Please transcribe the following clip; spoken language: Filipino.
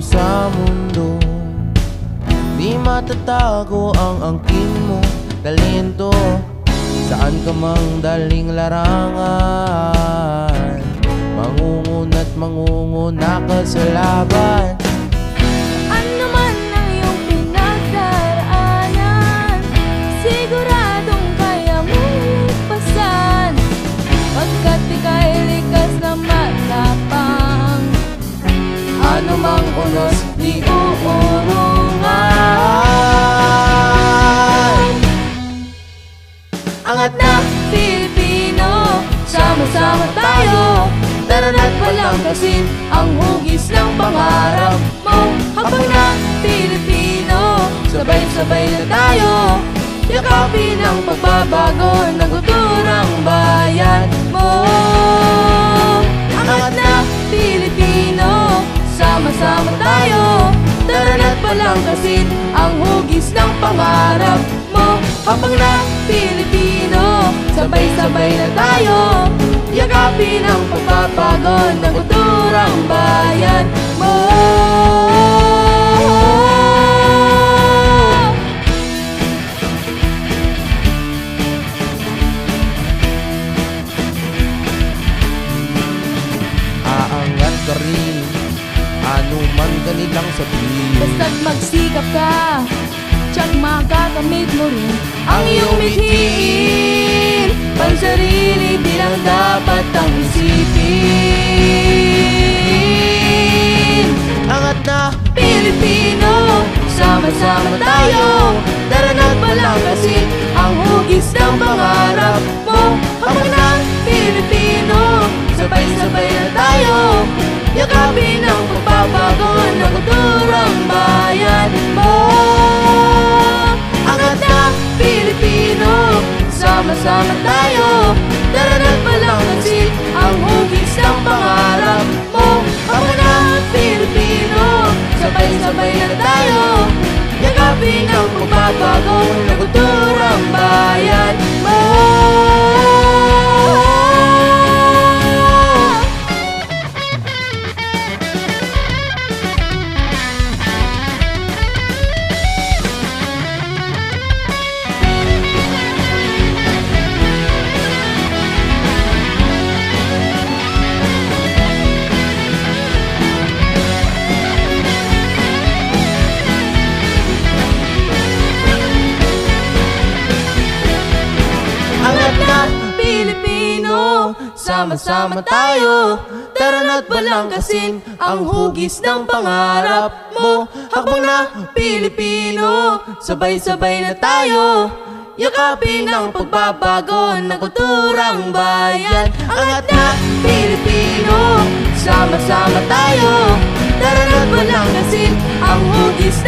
sa mundo. Di matatago ang angkin mo, talento. Saan ka mang daling larangan, mangunguna't mangunguna ka sa laban. Ano man ang iyong pinagdaraanan, siguradong kaya mong lipasan, pagkat ika'y likas na matapang. Ano mang unos di uurungan. Angat na Pilipino, sama-sama tayo. Tara na't palangkasin ang hugis ng pangarap mo. Habang na Pilipino, sabay-sabay na tayo. Yakapin ang pagbabago ng kulturang bayan mo. Angat na Pilipino, sama-sama tayo. Tara na't palangkasin ang hugis ng pangarap mo. Habang na Pilipino, sabay-sabay na tayo. Yakapin ang pagbabago ng kulturang bayan mo. Aangat ka rin, ano man kanilang sabihin. Basta't magsikap ka, tiyak makakamit mo rin ang iyong mithiin. Pansarili di lang dapat ang isipin. Angat na Pilipino, sama-sama tayo. Tara na't palangkasin ang hugis ng pangarap mo. Habang na Pilipino, sabay-sabay na tayo. Yakapin ang pagbabago ng kulturang bayan mo. Angat na Pilipino, sama-sama tayo. Tara na't palangkasin ang hugis ng pangarap mo. Habang na Pilipino, sabay-sabay na tayo. Yakapin ang pagbabago ng kulturang bayan mo. Pilipino, sama-sama tayo. Tara na't palangkasin ang hugis ng pangarap mo. Habang na Pilipino, sabay-sabay na tayo. Yakapin ang pagbabago ng kulturang bayan. Angat na Pilipino, sama-sama tayo. Tara na't palangkasin ang hugis